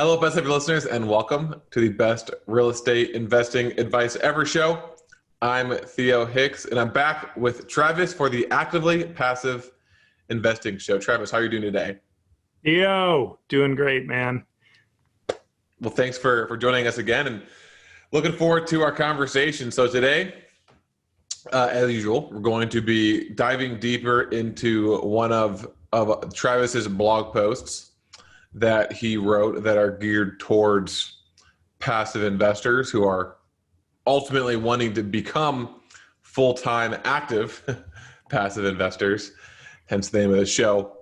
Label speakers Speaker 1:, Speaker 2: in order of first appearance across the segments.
Speaker 1: Hello, best of listeners, and welcome to the best real estate investing advice ever show. I'm Theo Hicks, and I'm back with Travis for the Actively Passive Investing Show. Travis, how are you doing today?
Speaker 2: Theo, doing great, man.
Speaker 1: Well, thanks for joining us again, and looking forward to our conversation. So today, as usual, we're going to be diving deeper into one of Travis's blog posts that he wrote that are geared towards passive investors who are ultimately wanting to become full-time active passive investors, hence the name of the show.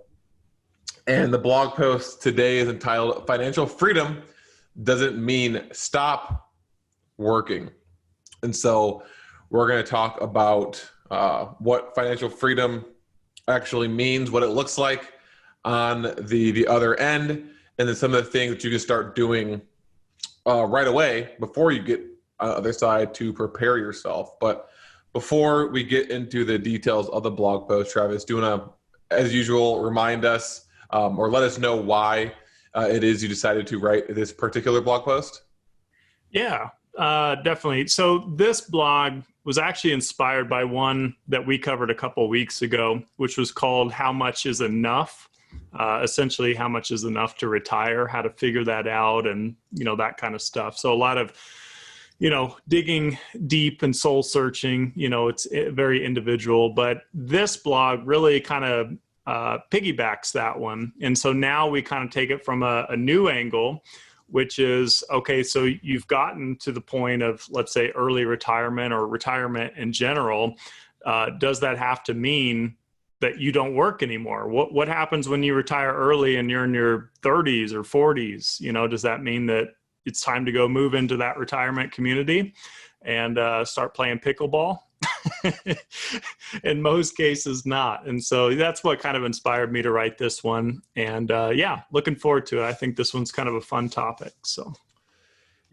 Speaker 1: And the blog post today is entitled Financial Freedom Doesn't Mean Stop Working. And so we're going to talk about what financial freedom actually means, what it looks like on the other end, and then some of the things that you can start doing right away before you get on the other side to prepare yourself. But before we get into the details of the blog post, Travis, do you want to, as usual, remind us or let us know why it is you decided to write this particular blog post?
Speaker 2: Yeah, definitely. So this blog was actually inspired by one that we covered a couple of weeks ago, which was called How Much is Enough? Essentially, how much is enough to retire, how to figure that out, and, that kind of stuff. So a lot of, digging deep and soul searching, it's very individual, but this blog really kind of piggybacks that one. And so now we kind of take it from a new angle, which is, okay, so you've gotten to the point of, let's say, early retirement or retirement in general. Does that have to mean that you don't work anymore? What happens when you retire early and you're in your 30s or 40s? Does that mean that it's time to go move into that retirement community and start playing pickleball? In most cases, not. And so that's what kind of inspired me to write this one. And looking forward to it. I think this one's kind of a fun topic. So,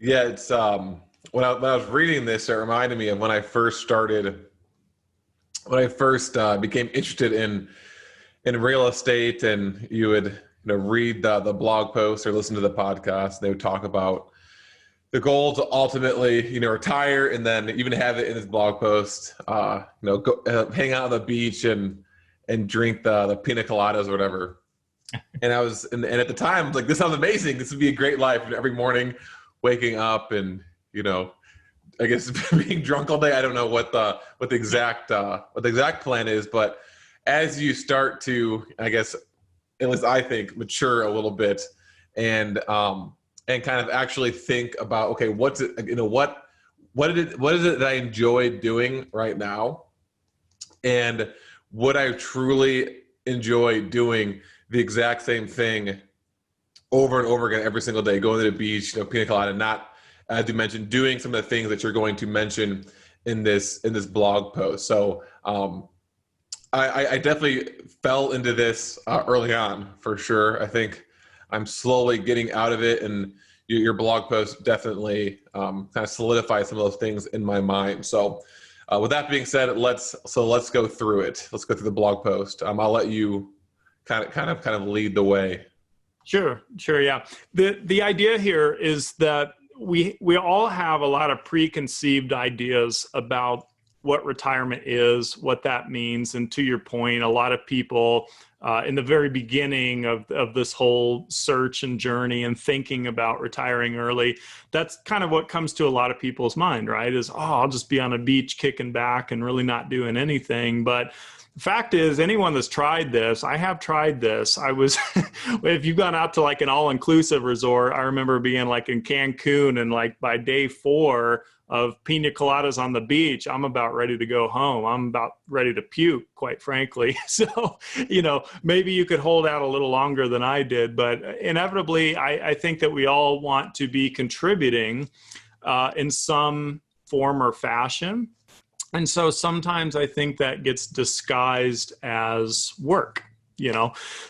Speaker 1: yeah, it's when I was reading this, it reminded me of when I first became interested in real estate, and you would read the blog posts or listen to the podcast. They would talk about the goal to ultimately retire, and then even have it in this blog post, go hang out on the beach and drink the pina coladas or whatever. And and at the time, like, this sounds amazing. This would be a great life. And every morning, waking up and I guess being drunk all day. I don't know what the exact plan is, but as you start to, I guess, at least I think, mature a little bit and kind of actually think about, okay, what's it, what is it that I enjoy doing right now, and would I truly enjoy doing the exact same thing over and over again every single day, going to the beach, pina colada, not, as you mentioned, doing some of the things that you're going to mention in this blog post. So I definitely fell into this early on, for sure. I think I'm slowly getting out of it, and your blog post definitely kind of solidified some of those things in my mind. So with that being said, let's go through it. Let's go through the blog post. I'll let you kind of lead the way.
Speaker 2: Sure, yeah. The idea here is that we all have a lot of preconceived ideas about what retirement is, what that means. And to your point, a lot of people in the very beginning of this whole search and journey and thinking about retiring early, that's kind of what comes to a lot of people's mind, right? Is, I'll just be on a beach kicking back and really not doing anything. But the fact is, anyone that's tried this, I have tried this. If you've gone out to like an all-inclusive resort, I remember being like in Cancun, and like by day 4 of pina coladas on the beach, I'm about ready to go home. I'm about ready to puke, quite frankly. So, maybe you could hold out a little longer than I did, but inevitably, I think that we all want to be contributing in some form or fashion. And so sometimes I think that gets disguised as work.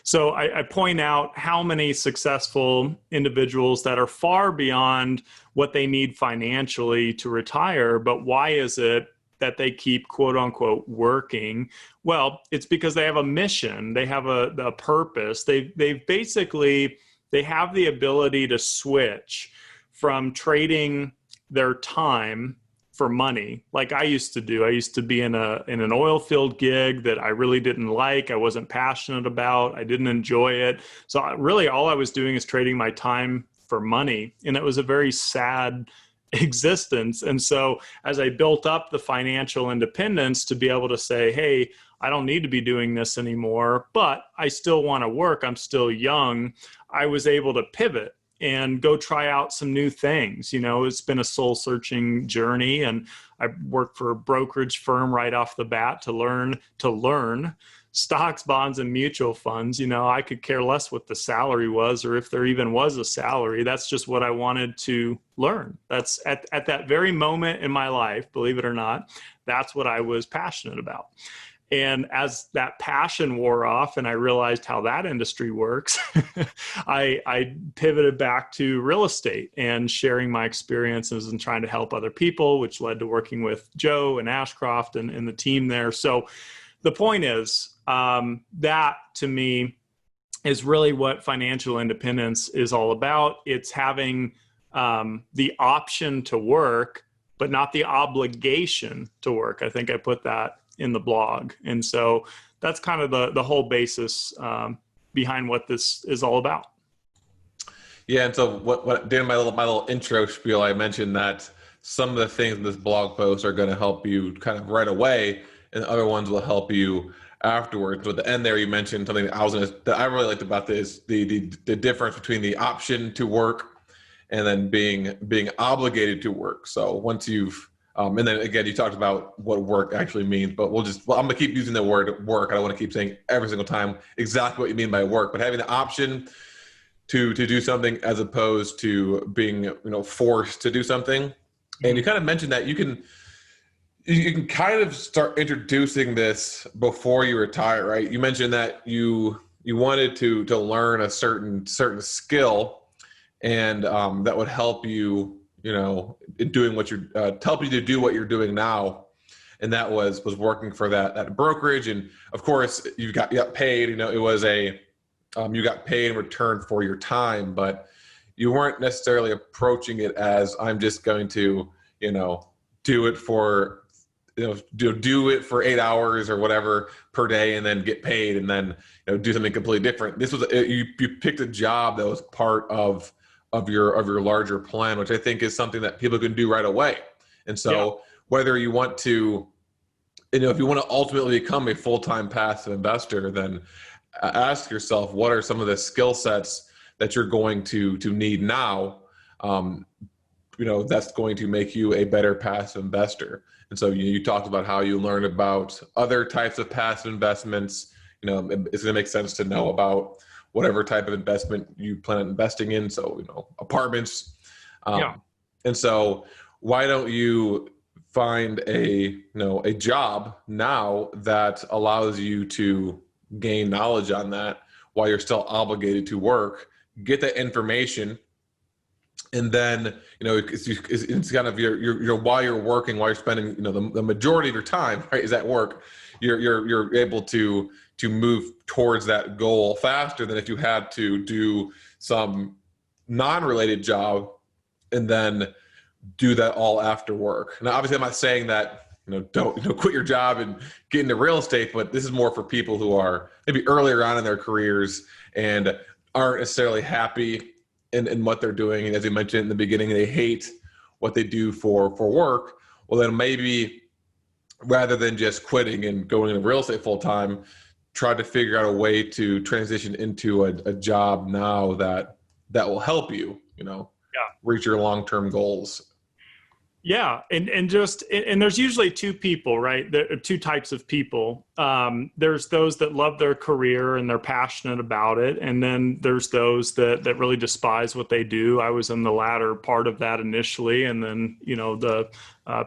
Speaker 2: So I point out how many successful individuals that are far beyond what they need financially to retire, but why is it that they keep, quote unquote, working? Well, it's because they have a mission. They have a purpose. They've basically they have the ability to switch from trading their time for money, like I used to do. I used to be in an oil field gig that I really didn't like. I wasn't passionate about. I didn't enjoy it. So really all I was doing is trading my time for money. And it was a very sad existence. And so as I built up the financial independence to be able to say, hey, I don't need to be doing this anymore, but I still want to work. I'm still young. I was able to pivot and go try out some new things. You know, it's been a soul searching journey, and I worked for a brokerage firm right off the bat to learn stocks, bonds, and mutual funds. You know, I could care less what the salary was or if there even was a salary. That's just what I wanted to learn. That's at that very moment in my life, believe it or not, that's what I was passionate about. And as that passion wore off and I realized how that industry works, I pivoted back to real estate and sharing my experiences and trying to help other people, which led to working with Joe and Ashcroft and the team there. So the point is, that to me is really what financial independence is all about. It's having the option to work, but not the obligation to work. I think I put that in the blog. And so that's kind of the whole basis behind what this is all about.
Speaker 1: Yeah. And so what during my little intro spiel, I mentioned that some of the things in this blog post are going to help you kind of right away, and other ones will help you afterwards. So at the end there, you mentioned something that I really liked about this, the difference between the option to work and then being obligated to work. So once you've and then again, you talked about what work actually means, but I'm going to keep using the word work. I don't want to keep saying every single time exactly what you mean by work, but having the option to do something as opposed to being, forced to do something. And you kind of mentioned that you can kind of start introducing this before you retire, right? You mentioned that you wanted to learn a certain skill, and that would help you, doing what you're help you to do what you're doing now, and that was working for that brokerage. And of course, you got paid. It was you got paid in return for your time, but you weren't necessarily approaching it as I'm just going to do it for do it for 8 hours or whatever per day, and then get paid, and then do something completely different. This was you picked a job that was part of your larger plan, which I think is something that people can do right away. And so whether you want to, if you want to ultimately become a full-time passive investor, then ask yourself, what are some of the skill sets that you're going to need now, that's going to make you a better passive investor. And so you talked about how you learn about other types of passive investments. It's going to make sense to know about whatever type of investment you plan on investing in. So, apartments. And so why don't you find a job now that allows you to gain knowledge on that while you're still obligated to work, get that information. And then, it's kind of your while you're working, while you're spending, the majority of your time, right, is at work, you're able to move towards that goal faster than if you had to do some non-related job and then do that all after work. Now, obviously I'm not saying that, don't quit your job and get into real estate, but this is more for people who are maybe earlier on in their careers and aren't necessarily happy in what they're doing. And as you mentioned in the beginning, they hate what they do for work. Well, then maybe rather than just quitting and going into real estate full time, try to figure out a way to transition into a job now that will help you, reach your long-term goals.
Speaker 2: Yeah. And there's usually two people, right? There are two types of people. There's those that love their career and they're passionate about it. And then there's those that really despise what they do. I was in the latter part of that initially, and then, the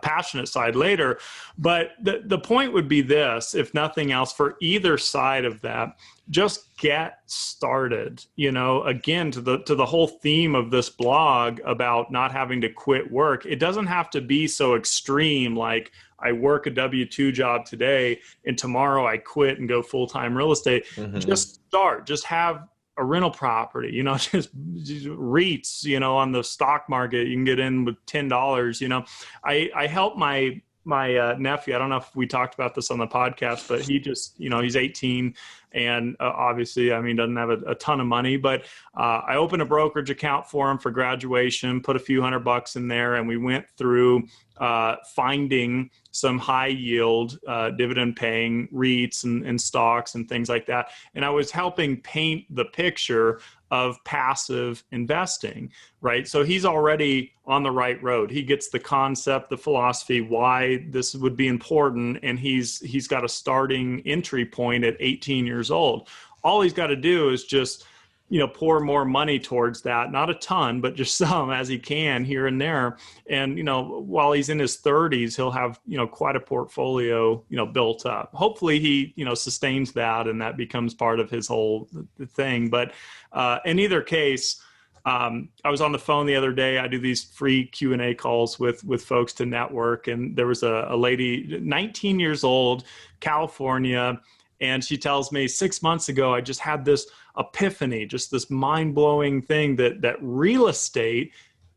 Speaker 2: passionate side later. But the point would be this, if nothing else, for either side of that, just get started. Again, to the whole theme of this blog about not having to quit work, it doesn't have to be so extreme, like I work a W-2 job today and tomorrow I quit and go full-time real estate. Mm-hmm. Just start. Just have a rental property, just REITs, on the stock market, you can get in with $10. I help my nephew. I don't know if we talked about this on the podcast, but he just, he's 18 and obviously, doesn't have a ton of money, but I opened a brokerage account for him for graduation, put a few $100 in there, and we went through finding some high yield dividend paying REITs and stocks and things like that. And I was helping paint the picture of passive investing, right? So he's already on the right road. He gets the concept, the philosophy, why this would be important. And he's got a starting entry point at 18 years old. All he's got to do is just, pour more money towards that, not a ton, but just some as he can here and there. And, while he's in his 30s, he'll have, quite a portfolio, built up. Hopefully he, sustains that and that becomes part of his whole thing. But in either case, I was on the phone the other day. I do these free Q&A calls with folks to network. And there was a lady, 19 years old, California. And she tells me 6 months ago, I just had this epiphany, just this mind-blowing thing that real estate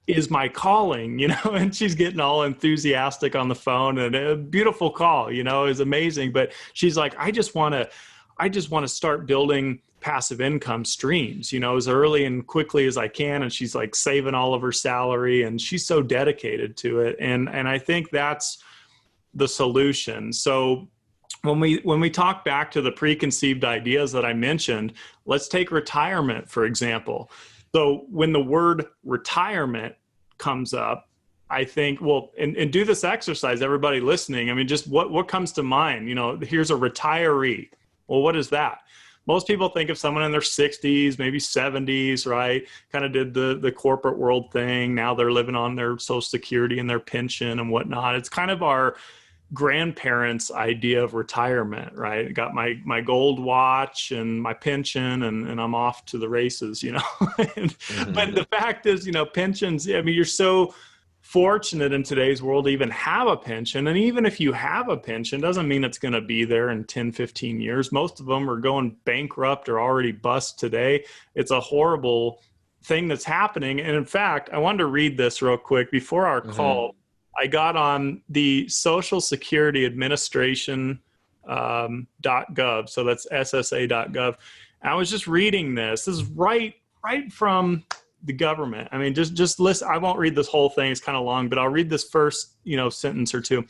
Speaker 2: is my calling, and she's getting all enthusiastic on the phone, and a beautiful call, is amazing. But she's like, I just want to start building passive income streams, as early and quickly as I can. And she's like saving all of her salary, and she's so dedicated to it. And I think that's the solution. So when we talk back to the preconceived ideas that I mentioned, let's take retirement, for example. So when the word retirement comes up, I think, and do this exercise, everybody listening. Just what comes to mind? Here's a retiree. Well, what is that? Most people think of someone in their 60s, maybe 70s, right? Kind of did the corporate world thing. Now they're living on their Social Security and their pension and whatnot. It's kind of our grandparents' idea of retirement, right? Got my gold watch and my pension and I'm off to the races, But the fact is, pensions, you're so fortunate in today's world to even have a pension. And even if you have a pension, doesn't mean it's going to be there in 10, 15 years. Most of them are going bankrupt or already bust today. It's a horrible thing that's happening. And in fact, I wanted to read this real quick before our call. I got on the Social Security Administration .gov, so that's SSA.gov. I was just reading this. This is right from the government. Just listen. I won't read this whole thing. It's kind of long, but I'll read this first, sentence or two. It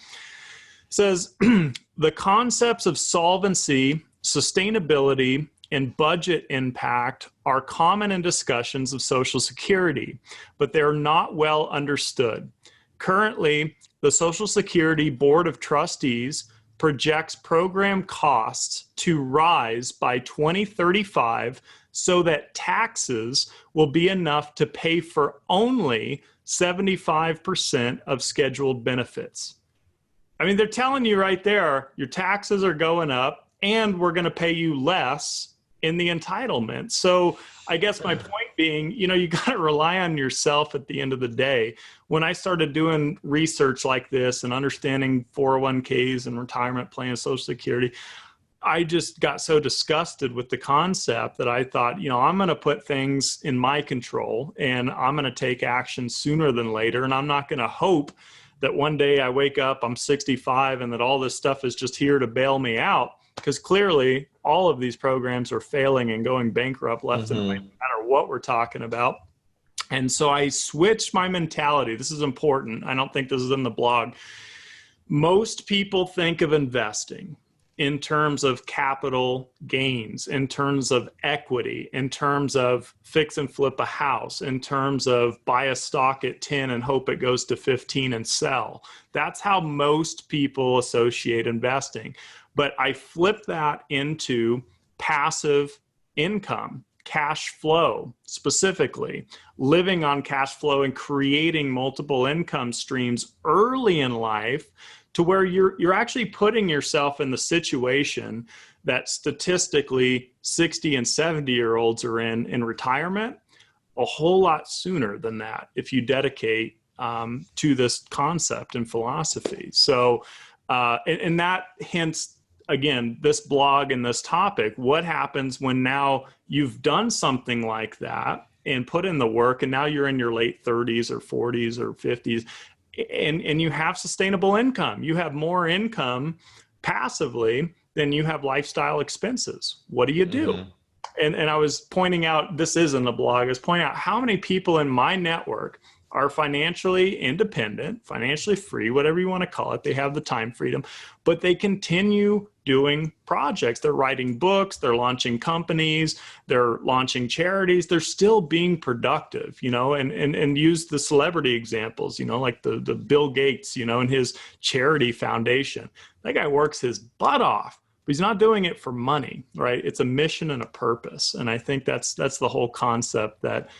Speaker 2: says, the concepts of solvency, sustainability, and budget impact are common in discussions of Social Security, but they're not well understood. Currently, the Social Security Board of Trustees projects program costs to rise by 2035 so that taxes will be enough to pay for only 75% of scheduled benefits. They're telling you right there, your taxes are going up and we're going to pay you less in the entitlement. So I guess my point being, you got to rely on yourself at the end of the day. When I started doing research like this and understanding 401ks and retirement plans, Social Security, I just got so disgusted with the concept that I thought, I'm going to put things in my control and I'm going to take action sooner than later. And I'm not going to hope that one day I wake up, I'm 65 and that all this stuff is just here to bail me out. Because clearly all of these programs are failing and going bankrupt left and right, no matter what we're talking about. And so I switched my mentality. This is important. I don't think this is in the blog. Most people think of investing in terms of capital gains, in terms of equity, in terms of fix and flip a house, in terms of buy a stock at 10 and hope it goes to 15 and sell. That's how most people associate investing. But I flip that into passive income, cash flow, specifically living on cash flow and creating multiple income streams early in life to where you're actually putting yourself in the situation that statistically 60 and 70-year-olds are in retirement a whole lot sooner than that if you dedicate to this concept and philosophy. So, and that hence again, this blog and this topic, what happens when now you've done something like that and put in the work, and now you're in your late 30s or 40s or 50s, and you have sustainable income. You have more income passively than you have lifestyle expenses. What do you do?
Speaker 1: Mm-hmm.
Speaker 2: And I was pointing out, this isn't a blog, I was pointing out how many people in my network are financially independent, financially free, whatever you want to call it. They have the time freedom, but they continue doing projects. They're writing books, they're launching companies, they're launching charities. They're still being productive, and use the celebrity examples, like the Bill Gates, and his charity foundation. That guy works his butt off, but he's not doing it for money, right? It's a mission and a purpose. And I think that's the whole concept that,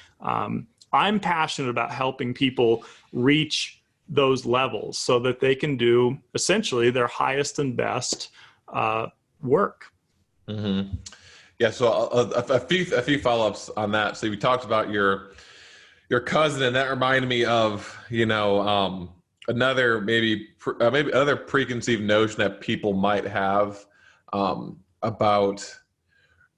Speaker 2: I'm passionate about helping people reach those levels so that they can do essentially their highest and best work.
Speaker 1: Mm-hmm. Yeah. So a few follow-ups on that. So we talked about your cousin, and that reminded me of, another maybe another preconceived notion that people might have about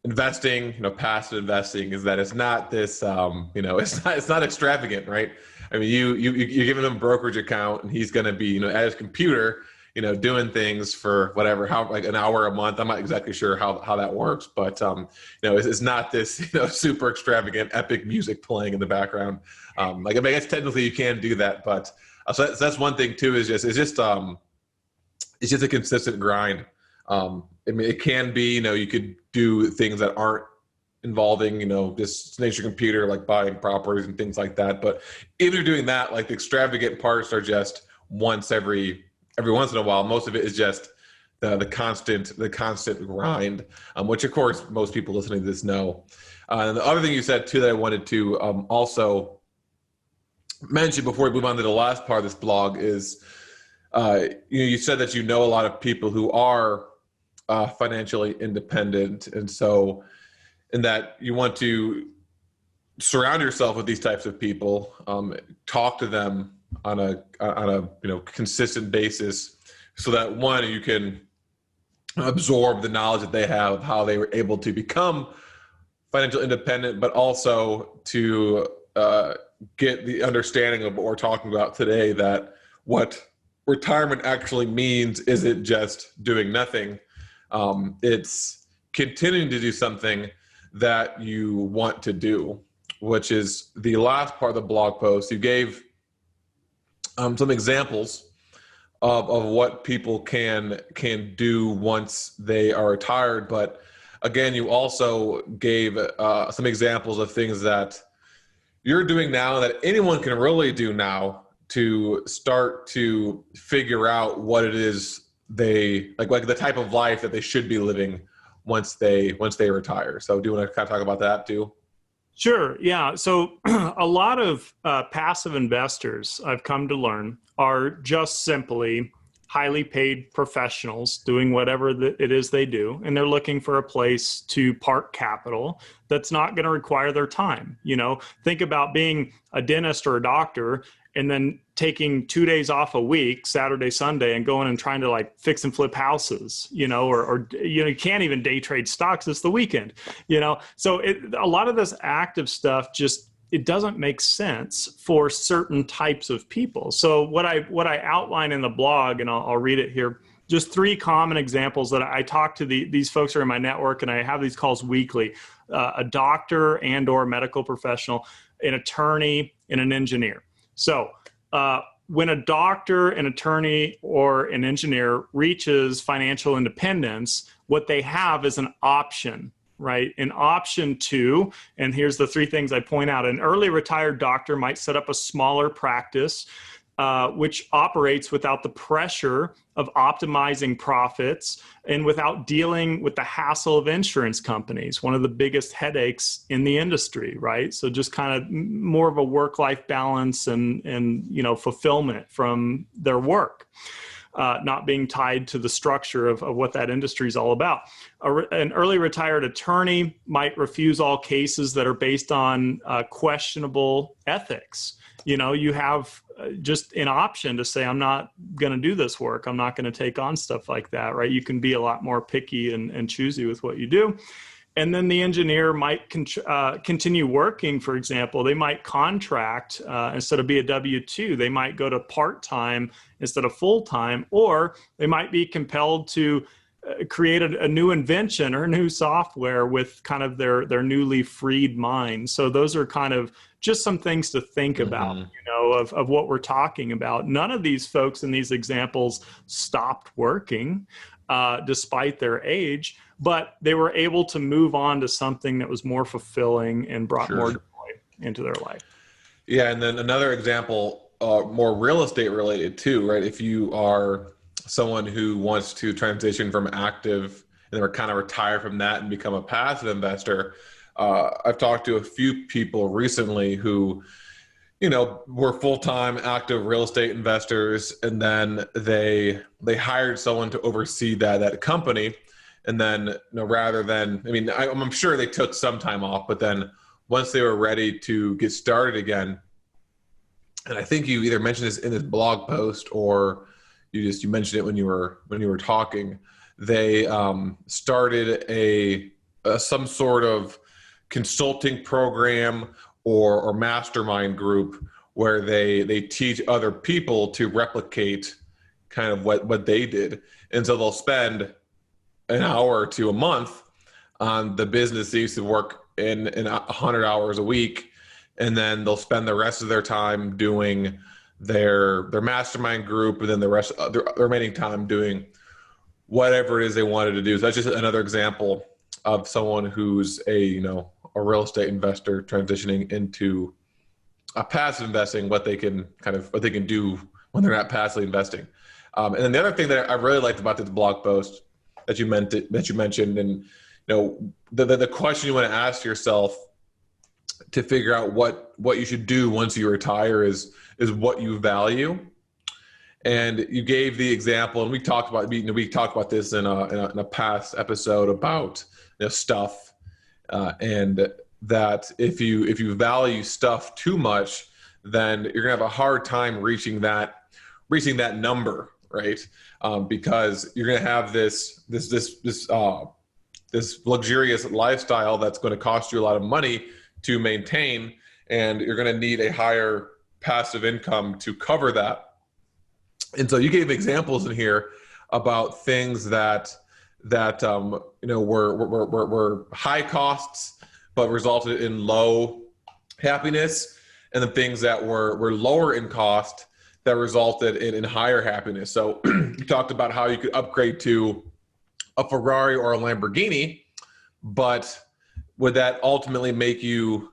Speaker 1: investing, passive investing, is that it's not this, it's not extravagant, right? I mean, you're giving him a brokerage account, and he's going to be, at his computer, doing things for whatever, like an hour a month. I'm not exactly sure how that works, but it's not this, super extravagant, epic music playing in the background. I guess technically you can do that, but so that's one thing too. It's just a consistent grind. It can be, you could do things that aren't involving, just your computer, like buying properties and things like that. But if you're doing that, like the extravagant parts are just once every once in a while. Most of it is just the constant grind, which of course most people listening to this know. And the other thing you said too that I wanted to also mention before we move on to the last part of this blog is, you said that a lot of people who are financially independent, and that you want to surround yourself with these types of people, talk to them on a consistent basis, so that one, you can absorb the knowledge that they have, how they were able to become financially independent, but also to get the understanding of what we're talking about today, that what retirement actually means isn't just doing nothing. It's continuing to do something that you want to do, which is the last part of the blog post. You gave some examples of what people can do once they are retired. But again, you also gave some examples of things that you're doing now that anyone can really do now to start to figure out what it is they like the type of life that they should be living once they retire. So do you want to kind of talk about that too?
Speaker 2: Sure. Yeah. So a lot of passive investors, I've come to learn, are just simply highly paid professionals doing whatever it is they do. And they're looking for a place to park capital that's not going to require their time. Think about being a dentist or a doctor and then taking 2 days off a week, Saturday, Sunday, and going and trying to fix and flip houses, or you can't even day trade stocks. It's the weekend, So a lot of this active stuff it doesn't make sense for certain types of people. So what I outline in the blog, and I'll read it here, just 3 common examples that I talk to these folks are in my network, and I have these calls weekly: a doctor and or medical professional, an attorney, and an engineer. So when a doctor, an attorney, or an engineer reaches financial independence, what they have is an option, right? An option to, and here's the 3 things I point out. An early retired doctor might set up a smaller practice, which operates without the pressure of optimizing profits and without dealing with the hassle of insurance companies, one of the biggest headaches in the industry, right? So just kind of more of a work-life balance and fulfillment from their work. Not being tied to the structure of what that industry is all about. An early retired attorney might refuse all cases that are based on questionable ethics. you have just an option to say, I'm not going to do this work. I'm not going to take on stuff like that, right? You can be a lot more picky and choosy with what you do. And then the engineer might continue working, for example. They might contract instead of be a W-2. They might go to part-time instead of full-time, or they might be compelled to create a new invention or new software with kind of their newly freed mind. So those are kind of just some things to think about, of what we're talking about. None of these folks in these examples stopped working despite their age, but they were able to move on to something that was more fulfilling and brought more joy into their life. Yeah.
Speaker 1: And then another example, more real estate related too, right? If you are someone who wants to transition from active and then kind of retire from that and become a passive investor, I've talked to a few people recently who, were full-time active real estate investors, and then they hired someone to oversee that company. And then, rather than, I'm sure they took some time off, but then once they were ready to get started again, and I think you either mentioned this in this blog post or you mentioned it when you were talking, they started some sort of consulting program or mastermind group where they teach other people to replicate kind of what they did. And so they'll spend an hour to a month on the business they used to work in 100 hours a week. And then they'll spend the rest of their time doing their mastermind group, and then the rest of the remaining time doing whatever it is they wanted to do. So that's just another example of someone who's a real estate investor transitioning into a passive investing, what they can do when they're not passively investing. And then the other thing that I really liked about this blog post that you mentioned, and the question you want to ask yourself to figure out what you should do once you retire is what you value. And you gave the example, and we talked about this in a past episode about stuff, and that if you value stuff too much, then you're gonna have a hard time reaching that number, right? Because you're gonna have this luxurious lifestyle that's going to cost you a lot of money to maintain, and you're going to need a higher passive income to cover that. And so you gave examples in here about things that were high costs but resulted in low happiness, and the things that were lower in cost that resulted in higher happiness. So you talked about how you could upgrade to a Ferrari or a Lamborghini, but would that ultimately make you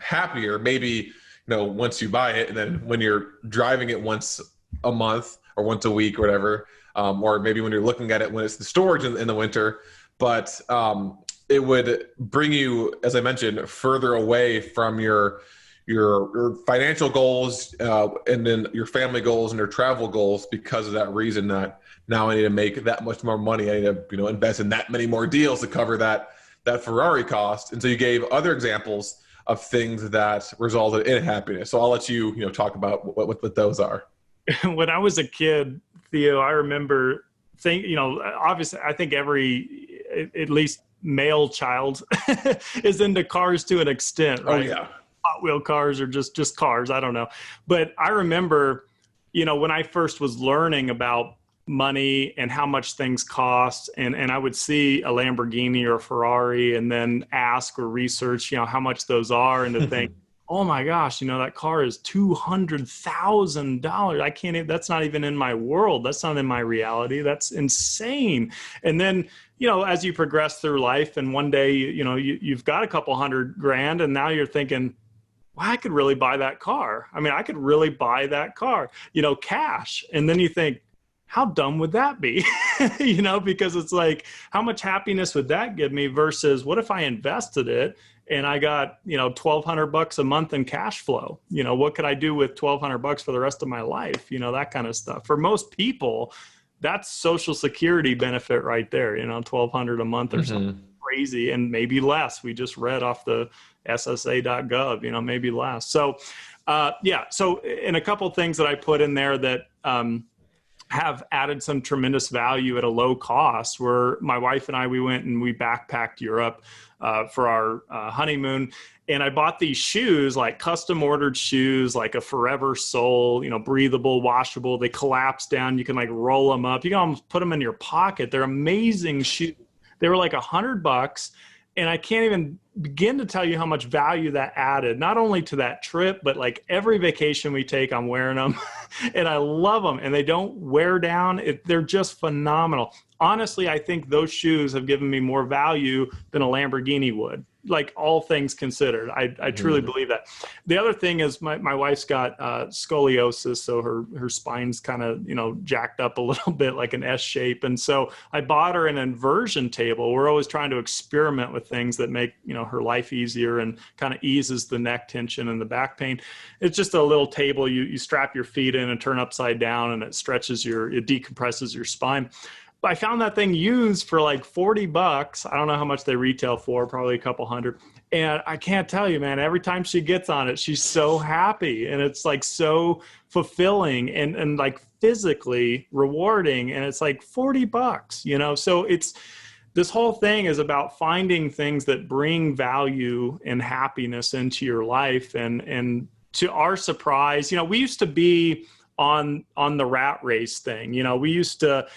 Speaker 1: happier? Maybe once you buy it, and then when you're driving it once a month or once a week or whatever, or maybe when you're looking at it when it's the storage in the winter, but it would bring you, as I mentioned, further away from your financial goals, and then your family goals and your travel goals, because of that reason that now I need to make that much more money. I need to invest in that many more deals to cover that Ferrari cost. And so you gave other examples of things that resulted in happiness. So I'll let you talk about what those are.
Speaker 2: When I was a kid, Theo, I remember obviously I think at least male child is into cars to an extent, right?
Speaker 1: Oh yeah.
Speaker 2: Hot wheel cars or just cars. I don't know. But I remember, when I first was learning about money and how much things cost, and I would see a Lamborghini or a Ferrari and then ask or research, how much those are, and to think, oh my gosh, that car is $200,000. I can't, that's not even in my world. That's not in my reality. That's insane. And then, as you progress through life and one day, you've got a couple $100,000 and now you're thinking, well, I could really buy that car. I could really buy that car, cash. And then you think, how dumb would that be? Because it's like, how much happiness would that give me versus what if I invested it and I got, $1,200 a month in cash flow? What could I do with $1,200 for the rest of my life? That kind of stuff. For most people, that's Social Security benefit right there, $1,200 a month or something crazy, and maybe less. We just read off the SSA.gov, maybe less. So Yeah. So, and a couple of things that I put in there that have added some tremendous value at a low cost, where my wife and I, we went and we backpacked Europe for our honeymoon. And I bought these shoes, like custom ordered shoes, like a forever sole, breathable, washable. They collapse down. You can like roll them up. You can almost put them in your pocket. They're amazing shoes. They were like $100. And I can't even begin to tell you how much value that added, not only to that trip, but like every vacation we take, I'm wearing them and I love them and they don't wear down. They're just phenomenal. Honestly, I think those shoes have given me more value than a Lamborghini would, like all things considered. I truly believe that. The other thing is my wife's got scoliosis. So her spine's kind of, jacked up a little bit like an S shape. And so I bought her an inversion table. We're always trying to experiment with things that make, her life easier and kind of eases the neck tension and the back pain. It's just a little table. You strap your feet in and turn upside down and it decompresses your spine. I found that thing used for like $40. I don't know how much they retail for, probably a couple hundred. And I can't tell you, man, every time she gets on it, she's so happy. And it's like so fulfilling and like physically rewarding. And it's like $40, So this whole thing is about finding things that bring value and happiness into your life. And to our surprise, we used to be on the rat race thing. We used to,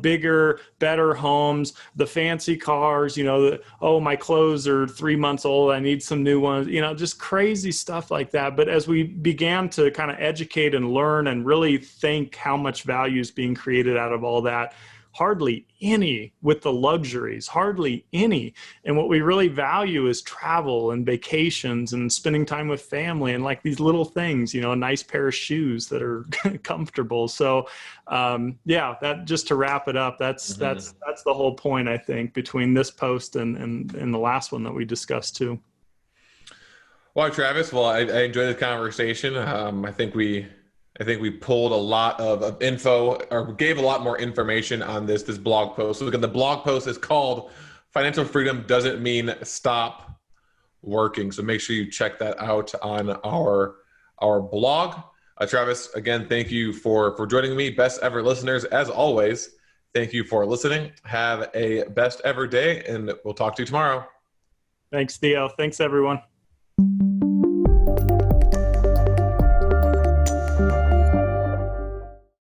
Speaker 2: bigger, better homes, the fancy cars, my clothes are 3 months old, I need some new ones, just crazy stuff like that. But as we began to kind of educate and learn and really think how much value is being created out of all that, hardly any with the luxuries, hardly any. And what we really value is travel and vacations and spending time with family and like these little things, a nice pair of shoes that are comfortable. So that just to wrap it up, that's the whole point, I think, between this post and the last one that we discussed too.
Speaker 1: Well, Travis, I enjoyed the conversation. I think we pulled a lot of info, or gave a lot more information on this blog post. So again, the blog post is called "Financial Freedom Doesn't Mean Stop Working." So make sure you check that out on our blog. Travis, again, thank you for joining me. Best ever listeners, as always, thank you for listening. Have a best ever day, and we'll talk to you tomorrow.
Speaker 2: Thanks, Theo. Thanks, everyone.